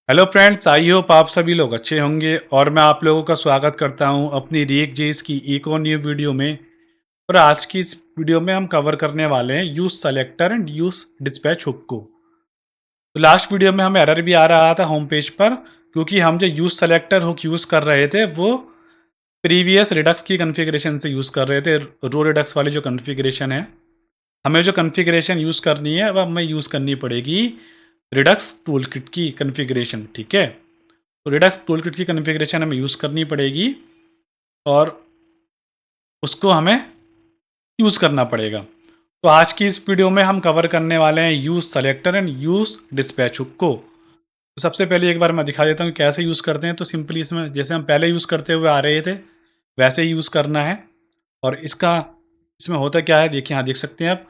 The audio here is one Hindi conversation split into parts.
हेलो फ्रेंड्स, आई होप आप सभी लोग अच्छे होंगे और मैं आप लोगों का स्वागत करता हूं अपनी रिएक्ट जेस की एक और न्यू वीडियो में। और आज की इस वीडियो में हम कवर करने वाले हैं use selector and use dispatch hook को। तो लास्ट वीडियो में हमें एरर भी आ रहा था होम पेज पर, क्योंकि हम जो यूज सेलेक्टर हुक यूज़ कर रहे थे वो प्रीवियस रिडक्स की कन्फिग्रेशन से यूज़ कर रहे थे। रो रिडक्स वाली जो कन्फिग्रेशन है, हमें जो कन्फिग्रेशन यूज़ करनी है अब हमें यूज़ करनी पड़ेगी रिडक्स टूलकिट की कन्फिग्रेशन। ठीक है, तो रिडक्स टूलकिट की कॉन्फ़िगरेशन हमें यूज़ करनी पड़ेगी और उसको हमें यूज़ करना पड़ेगा। तो आज की इस वीडियो में हम कवर करने वाले हैं use selector and use dispatch hook को। तो सबसे पहले एक बार मैं दिखा देता हूँ कैसे यूज़ करते हैं। तो सिंपली इसमें जैसे हम पहले यूज़ करते हुए आ रहे थे वैसे ही यूज़ करना है। और इसमें होता क्या है, देखिए यहाँ देख सकते हैं आप।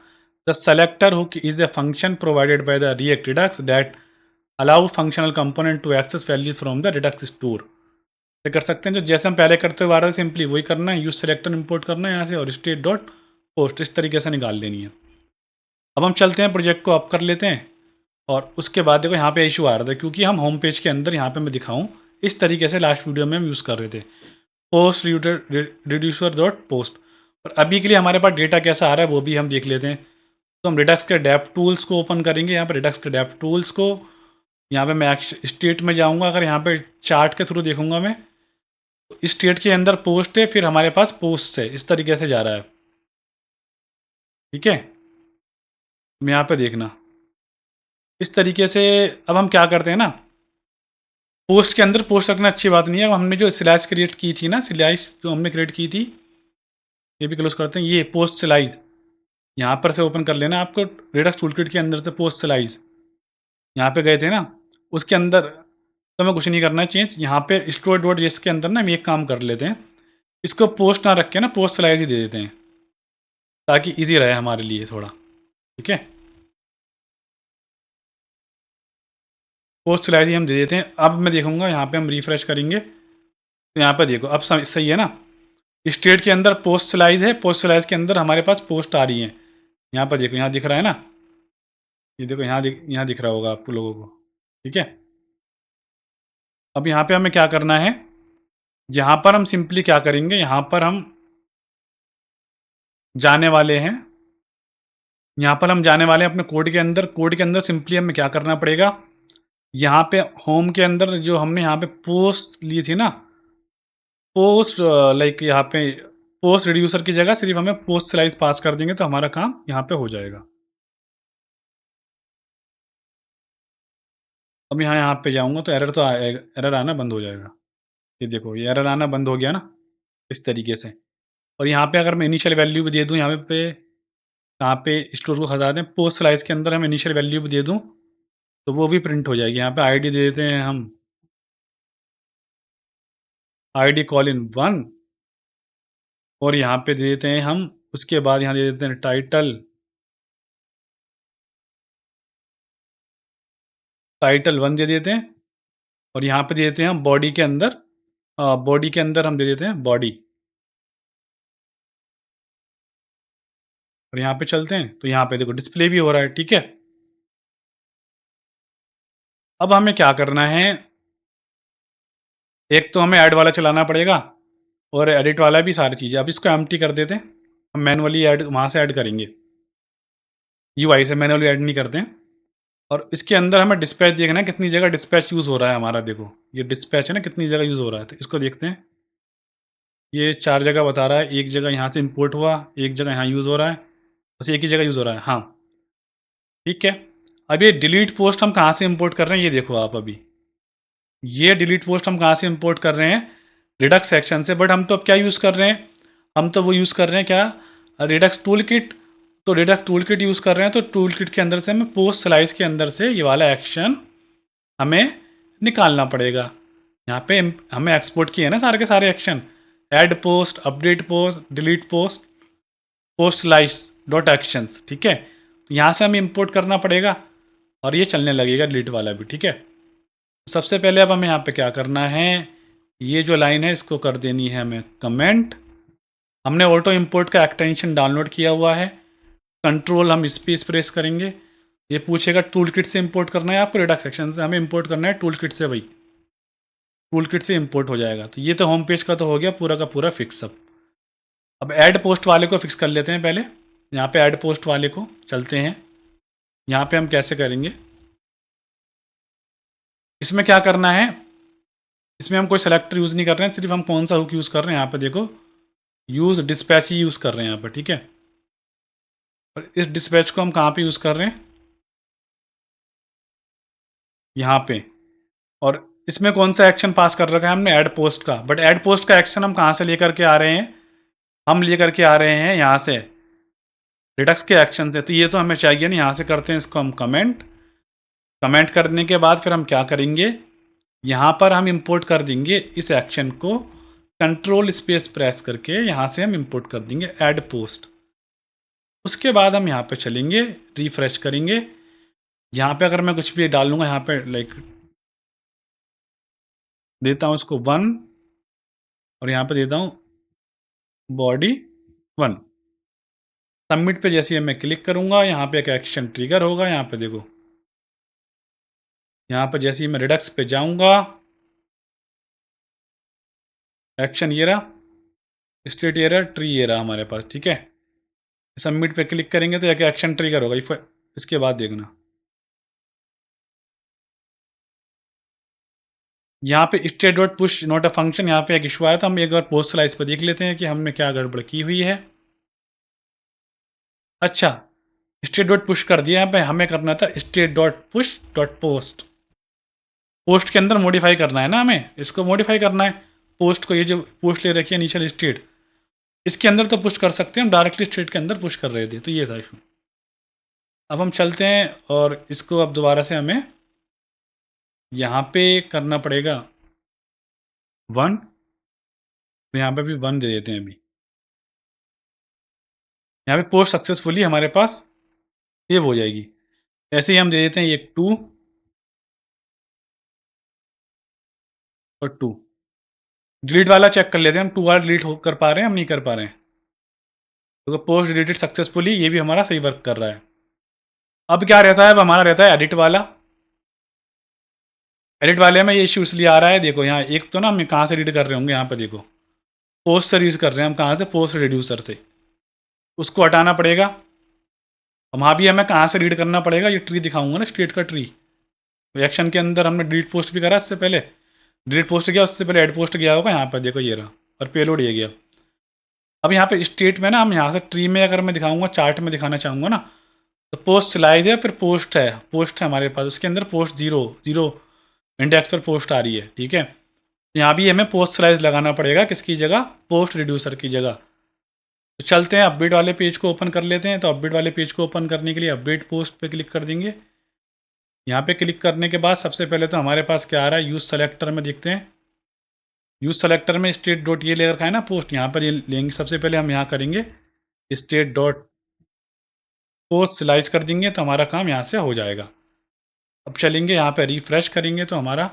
The selector hook is a function provided by the React Redux that allow functional component to access value from the Redux store. ये कर सकते हैं जो जैसे हम पहले करते हुए आ रहे थे, सिंपली वही करना है। यूज सेलेक्टर इंपोर्ट करना है यहाँ से और स्टेट डॉट पोस्ट इस तरीके से निकाल देनी है। अब हम चलते हैं प्रोजेक्ट को अप कर लेते हैं। और उसके बाद देखो यहाँ पे इशू आ रहा था क्योंकि हम होम पेज के अंदर यहाँ पे मैं दिखाऊँ इस तरीके से लास्ट वीडियो में हम यूज़ कर रहे थे पोस्ट रिड्यूसर डॉट पोस्ट। और अभी के लिए हमारे पास डेटा कैसा आ रहा है वो भी हम देख लेते हैं। तो हम रिडक्स के डेप टूल्स को ओपन करेंगे। यहाँ पर रिडक्स के डेप टूल्स को यहाँ पे मैं स्टेट में जाऊँगा। अगर यहाँ पे चार्ट के थ्रू देखूंगा मैं, इस स्टेट के अंदर पोस्ट है, फिर हमारे पास पोस्ट है, इस तरीके से जा रहा है। ठीक है, मैं यहाँ पे देखना इस तरीके से। अब हम क्या करते हैं ना, पोस्ट के अंदर पोस्ट रखना अच्छी बात नहीं है। अब हमने जो स्लैश क्रिएट की थी ना, स्लैश जो हमने क्रिएट की थी, ये भी क्लोज करते हैं। ये पोस्ट स्लाइस यहाँ पर से ओपन कर लेना आपको। रिडक्स टूलकिट के अंदर से पोस्ट स्लाइस यहाँ पे गए थे ना, उसके अंदर तो हमें कुछ नहीं करना है चेंज। यहाँ पे स्टोर डॉट जेएस के अंदर ना हम एक काम कर लेते हैं, इसको पोस्ट ना रख के ना पोस्ट स्लाइस ही दे देते हैं ताकि इजी रहे हमारे लिए थोड़ा। ठीक है, पोस्ट स्लाइड ही हम दे देते हैं। अब मैं देखूंगा यहाँ पे हम रिफ्रेश करेंगे तो यहाँ पे देखो अब सही है ना। स्टेट के अंदर पोस्ट स्लाइड है, पोस्ट स्लाइड के अंदर हमारे पास पोस्ट आ रही है। यहाँ पर देखो, यहाँ दिख रहा है ना, ये देखो यहाँ दिख रहा होगा आप लोगों को। ठीक है, अब यहाँ पे हमें क्या करना है, यहाँ पर हम सिंपली क्या करेंगे, यहाँ पर हम जाने वाले हैं। यहाँ पर हम जाने वाले हैं अपने कोड के अंदर। कोड के अंदर सिंपली हमें क्या करना पड़ेगा, यहाँ पे होम के अंदर जो हमने यहाँ पे पोस्ट ली थी ना, पोस्ट लाइक यहाँ पे पोस्ट रिड्यूसर की जगह सिर्फ हमें पोस्ट स्लाइस पास कर देंगे तो हमारा काम यहाँ पे हो जाएगा। अब यहाँ पे जाऊँगा तो एरर तो आएगा, एरर आना बंद हो जाएगा। ये देखो ये एरर आना बंद हो गया ना, इस तरीके से। और यहाँ पे अगर मैं इनिशियल वैल्यू भी दे दूँ, यहाँ पे यहाँ पे स्टोर को हटा दें, पोस्ट स्लाइस के अंदर हम इनिशियल वैल्यू भी दे दूँ तो वो भी प्रिंट हो जाएगी। यहाँ पे आईडी दे देते हैं हम, आईडी कॉल इन 1। और यहाँ पे दे देते हैं हम, उसके बाद यहाँ दे देते हैं टाइटल, टाइटल 1 दे देते हैं। और यहाँ पे दे देते हैं हम बॉडी के अंदर, बॉडी के अंदर हम दे देते हैं बॉडी। और यहाँ पे चलते हैं तो यहाँ पे देखो डिस्प्ले भी हो रहा है। ठीक है, अब हमें क्या करना है, एक तो हमें ऐड वाला चलाना पड़ेगा और एडिट वाला भी, सारी चीज़ें। अब इसको एम्प्टी कर देते हैं, हम मैनुअली ऐड वहाँ से ऐड करेंगे, यूआई से मैनुअली ऐड नहीं करते हैं। और इसके अंदर हमें डिस्पैच देखना है कितनी जगह डिस्पैच यूज़ हो रहा है हमारा। देखो ये डिस्पैच है ना, कितनी जगह यूज़ हो रहा है, तो इसको देखते हैं। ये 4 जगह बता रहा है, एक जगह यहाँ से इम्पोर्ट हुआ, एक जगह यहाँ यूज़ हो रहा है, बस एक ही जगह यूज़ हो रहा है। हाँ ठीक है, अब ये डिलीट पोस्ट हम कहाँ से इम्पोर्ट कर रहे हैं, ये देखो आप अभी। ये डिलीट पोस्ट हम कहाँ से इम्पोर्ट कर रहे हैं, रिडक्स सेक्शन से। बट हम तो अब क्या यूज़ कर रहे हैं, हम तो वो यूज़ कर रहे हैं क्या, रिडक्स टूल किट। तो रिडक्स टूल किट यूज़ कर रहे हैं, तो टूल किट के अंदर से हमें पोस्ट स्लाइस के अंदर से ये वाला एक्शन हमें निकालना पड़ेगा। यहाँ पे हमें एक्सपोर्ट किए हैं ना सारे के सारे action, add post, update post, delete post, post slice dot actions. ठीक है, तो यहाँ से हमें इंपोर्ट करना पड़ेगा और ये चलने लगेगा डिलीट वाला भी। ठीक है, सबसे पहले अब हमें यहाँ पे क्या करना है, ये जो लाइन है इसको कर देनी है हमें कमेंट। हमने ऑटो इंपोर्ट का एक्सटेंशन डाउनलोड किया हुआ है, कंट्रोल हम इस पर प्रेस करेंगे ये पूछेगा टूल किट से इंपोर्ट करना है आपको, रिडक्स सेक्शन से हमें इंपोर्ट करना है टूल किट से भाई, टूल किट से इंपोर्ट हो जाएगा। तो ये तो होम पेज का तो हो गया पूरा का पूरा फिक्स अब ऐड पोस्ट वाले को फिक्स कर लेते हैं पहले। यहाँ पे ऐड पोस्ट वाले को चलते हैं। यहाँ पे हम कैसे करेंगे, इसमें क्या करना है, इसमें हम कोई सेलेक्टर यूज़ नहीं कर रहे हैं, सिर्फ हम कौन सा हुक यूज़ कर रहे हैं, यहाँ पे देखो यूज़ डिस्पैच ही यूज़ कर रहे हैं यहाँ पे, ठीक है। और इस डिस्पैच को हम कहाँ पे यूज़ कर रहे हैं, यहाँ पे। और इसमें कौन सा एक्शन पास कर रखा है हमने, ऐड पोस्ट का। बट ऐड पोस्ट का एक्शन हम कहाँ से लेकर के आ रहे हैं, हम लेकर के आ रहे हैं यहाँ से रिडक्स के एक्शन से। तो ये तो हमें चाहिए नहीं, यहाँ से करते हैं इसको हम कमेंट। कमेंट करने के बाद फिर हम क्या करेंगे, यहाँ पर हम इंपोर्ट कर देंगे इस एक्शन को, कंट्रोल स्पेस प्रेस करके यहाँ से हम इंपोर्ट कर देंगे ऐड पोस्ट। उसके बाद हम यहाँ पे चलेंगे, रिफ्रेश करेंगे। यहाँ पे अगर मैं कुछ भी डाल लूँगा, यहाँ पे लाइक देता हूँ इसको 1 और यहाँ पे देता हूँ बॉडी 1। सबमिट पे जैसे ही मैं क्लिक करूँगा, यहाँ पे एक एक्शन ट्रिगर होगा। यहाँ पे देखो, यहाँ पे जैसे ही मैं रिडक्स पे जाऊँगा, एक्शन ये रहा, स्टेट ये रहा, ट्री ये रहा हमारे पास, ठीक है। सबमिट पे क्लिक करेंगे तो एक एक्शन ट्रिगर होगा। इसके बाद देखना, यहाँ पे state dot push not a function, यहाँ पे एक इशू आया था। हम एक बार पोस्ट स्लाइस पर देख लेते हैं कि हमने क्या गड़बड़ की हुई है। अच्छा, स्टेट डॉट पुश कर दिया, यहाँ पे हमें करना था state dot push dot post. Post के अंदर मॉडिफाई करना है ना, हमें इसको मॉडिफाई करना है पोस्ट को। ये जो पोस्ट ले रखी है इनिशियल स्टेट, इसके अंदर तो पुश कर सकते हैं हम, डायरेक्टली स्टेट के अंदर पुश कर रहे थे, तो ये था इशू। अब हम चलते हैं और इसको अब दोबारा से हमें यहाँ पे करना पड़ेगा 1, यहाँ पे भी 1 दे देते हैं अभी। यहाँ पे पोस्ट सक्सेसफुली हमारे पास सेव हो जाएगी। ऐसे ही हम दे देते हैं ये 2 और 2। डिलीट वाला चेक कर लेते हैं हम, 2 वाला डिलीट कर पा रहे हैं हम, नहीं कर पा रहे हैं। तो पोस्ट डिलीटेड सक्सेसफुली, ये भी हमारा सही वर्क कर रहा है। अब क्या रहता है, अब हमारा रहता है एडिट वाला। एडिट वाले में ये इशू इसलिए आ रहा है, देखो यहाँ एक तो ना हम कहाँ से रीड कर रहे होंगे, यहाँ पे देखो पोस्ट से रीड कर रहे हैं हम, कहाँ से, पोस्ट रिड्यूसर से। उसको हटाना पड़ेगा। वहाँ भी हमें कहाँ से रीड करना पड़ेगा, ये ट्री दिखाऊंगा ना, स्टेट का ट्री। एक्शन के अंदर हमने डिलीट पोस्ट भी करा इससे पहले, डिलीट पोस्ट गया, उससे पहले एड पोस्ट गया होगा, यहाँ पर देखो ये रहा, और पेलोड ये गया। अब यहाँ पे स्टेट में ना हम यहाँ से ट्री में अगर मैं दिखाऊंगा, चार्ट में दिखाना चाहूँगा ना, तो पोस्ट स्लाइड है, फिर पोस्ट है, पोस्ट है हमारे पास, उसके अंदर पोस्ट जीरो जीरो इंडेक्स पर पोस्ट आ रही है, ठीक है। यहाँ भी हमें पोस्ट स्लाइड लगाना पड़ेगा, किसकी जगह, पोस्ट रिड्यूसर की जगह। तो चलते हैं अपडेट वाले पेज को ओपन कर लेते हैं। तो अपडेट वाले पेज को ओपन करने के लिए अपडेट पोस्ट पे क्लिक कर देंगे। यहाँ पे क्लिक करने के बाद सबसे पहले तो हमारे पास क्या आ रहा है, यूज़ सेलेक्टर में देखते हैं। यूज़ सेलेक्टर में स्टेट डॉट ये ले रखा है ना पोस्ट, यहाँ पर ये लेंगे। सबसे पहले हम यहाँ करेंगे स्टेट डॉट पोस्ट स्लाइस कर देंगे, तो हमारा काम यहाँ से हो जाएगा। अब चलेंगे यहाँ पे रिफ्रेश करेंगे तो हमारा,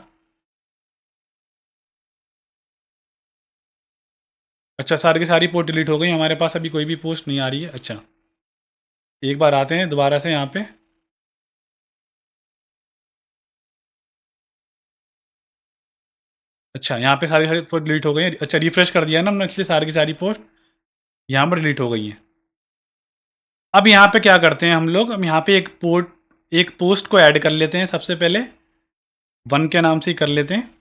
अच्छा सारी की सारी पोस्ट डिलीट हो गई, हमारे पास अभी कोई भी पोस्ट नहीं आ रही है। अच्छा, एक बार आते हैं दोबारा से यहाँ पे, अच्छा यहाँ पे सारी सारी पोस्ट डिलीट हो गई है। अच्छा, रिफ्रेश कर दिया ना हमने, इसलिए सारी की सारी पोस्ट यहाँ पर डिलीट हो गई हैं। अब यहाँ पे क्या करते हैं हम लोग, अब यहाँ पे एक पोस्ट को ऐड कर लेते हैं। सबसे पहले 1 के नाम से ही कर लेते हैं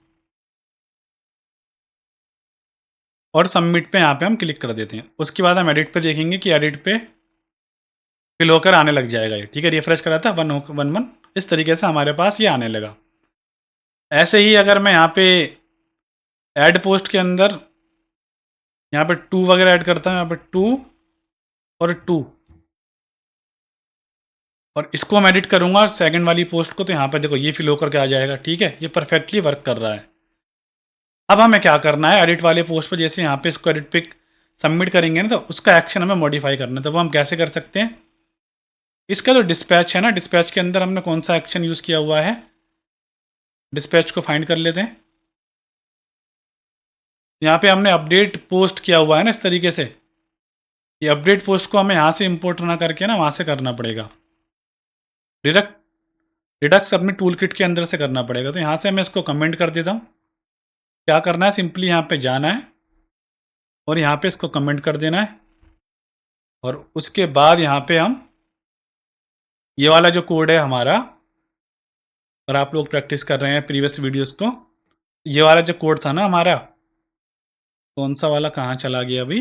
और सबमिट पे यहाँ पे हम क्लिक कर देते हैं। उसके बाद हम एडिट पे देखेंगे कि एडिट पे फिल होकर आने लग जाएगा ये, ठीक है। रिफ्रेश करा था 1 इस तरीके से हमारे पास ये आने लगा। ऐसे ही अगर मैं यहाँ पे ऐड पोस्ट के अंदर यहाँ पे 2 वगैरह ऐड करता हूँ, यहाँ पे 2 और 2, और इसको हम एडिट करूँगा सेकंड वाली पोस्ट को, तो यहाँ पे देखो ये फिल होकर के आ जाएगा, ठीक है। ये परफेक्टली वर्क कर रहा है। अब हमें क्या करना है, एडिट वाले पोस्ट पर जैसे यहाँ पे इसको एडिट पे सबमिट करेंगे ना, तो उसका एक्शन हमें मॉडिफाई करना है। तो वो हम कैसे कर सकते हैं, इसका जो डिस्पैच है ना, डिस्पैच के अंदर हमने कौन सा एक्शन यूज़ किया हुआ है, डिस्पैच को फाइंड कर लेते हैं। यहाँ पे हमने अपडेट पोस्ट किया हुआ है ना, इस तरीके से। ये अपडेट पोस्ट को हमें यहाँ से इंपोर्ट ना करके ना वहाँ से करना पड़ेगा। रिडक्ट रिडक्स अपने टूल किट के अंदर से करना पड़ेगा। तो यहाँ से मैं इसको कमेंट कर देता हूँ। क्या करना है, सिंपली यहाँ पे जाना है और यहाँ पे इसको कमेंट कर देना है और उसके बाद यहाँ पे हम ये वाला जो कोड है हमारा, और आप लोग प्रैक्टिस कर रहे हैं प्रीवियस वीडियोस को, ये वाला जो कोड था ना हमारा, कौन सा वाला कहाँ चला गया अभी,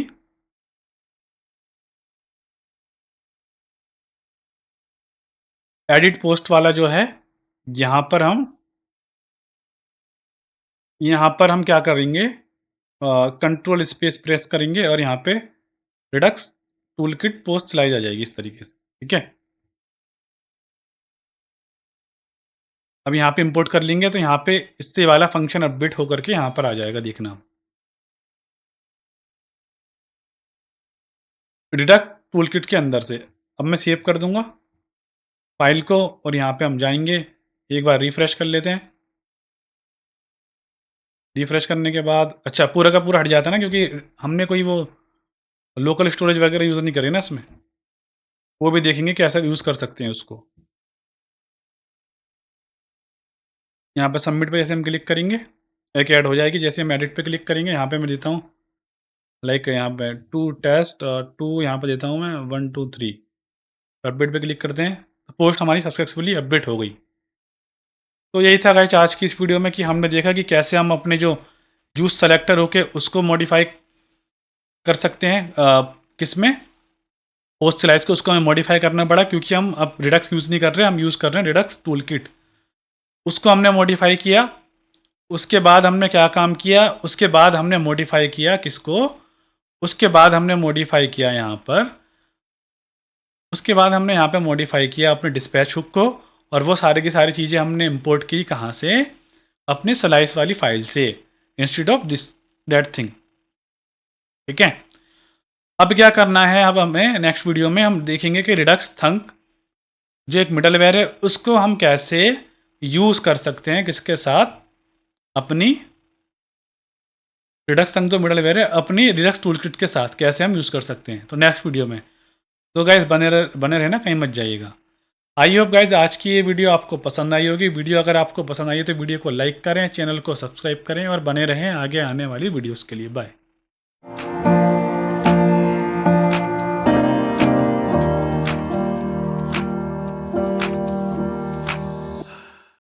एडिट पोस्ट वाला जो है, यहाँ पर हम क्या करेंगे, कंट्रोल स्पेस प्रेस करेंगे और यहाँ पे रिडक्स टूलकिट पोस्ट चलाई जा जाएगी इस तरीके से। ठीक है, अब यहाँ पे इंपोर्ट कर लेंगे तो यहाँ पे इससे वाला फंक्शन अपडेट होकर के यहाँ पर आ जाएगा, देखना। रिडक्ट टूलकिट के अंदर से अब मैं सेव कर दूंगा फाइल को और यहाँ पे हम जाएंगे, एक बार रिफ्रेश कर लेते हैं। रिफ्रेश करने के बाद अच्छा पूरा का पूरा हट जाता है ना, क्योंकि हमने कोई वो लोकल स्टोरेज वगैरह यूज़ नहीं करे ना इसमें, वो भी देखेंगे कैसे यूज़ कर सकते हैं उसको। यहाँ पे सबमिट पे जैसे हम क्लिक करेंगे एक ऐड हो जाएगी, जैसे हम एडिट पे क्लिक करेंगे यहाँ पे मैं देता हूँ लाइक यहाँ पे 2 टेस्ट 2, यहाँ पे देता हूँ मैं 1 2 3, अपडेट पे क्लिक करते हैं तो पोस्ट हमारी सक्सेसफुली अपडेट हो गई। तो यही था गाइस आज की इस वीडियो में कि हमने देखा कि कैसे हम अपने जो जूस सेलेक्टर होके उसको मॉडिफाई कर सकते हैं, किस में, पोस्ट स्लाइड्स को, उसको हमें मॉडिफाई करना पड़ा क्योंकि हम अब रिडक्स यूज़ नहीं कर रहे हैं, हम यूज़ कर रहे हैं रिडक्स टूल किट। उसको हमने मॉडिफाई किया, उसके बाद हमने क्या काम किया, उसके बाद हमने मॉडिफाई किया किसको, उसके बाद हमने मॉडिफाई किया यहाँ पर, उसके बाद हमने यहाँ पे मॉडिफाई किया अपने डिस्पैच हुक को, और वो सारी की सारी चीज़ें हमने इंपोर्ट की कहाँ से, अपनी स्लाइस वाली फाइल से, instead of this that thing. ठीक है, अब क्या करना है, अब हमें नेक्स्ट वीडियो में हम देखेंगे कि रिडक्स थंक जो एक मिडलवेयर है उसको हम कैसे यूज़ कर सकते हैं, किसके साथ, अपनी रिडक्स थंक जो मिडलवेयर है अपनी रिडक्स टूलकिट के साथ कैसे हम यूज़ कर सकते हैं, तो नेक्स्ट वीडियो में। तो गाइज बने रहना, कहीं मत जाइएगा। आई होप गाइज आज की ये वीडियो आपको पसंद आई होगी। वीडियो अगर आपको पसंद आई है तो वीडियो को लाइक करें, चैनल को सब्सक्राइब करें और बने रहें आगे आने वाली वीडियोस के लिए। बाय।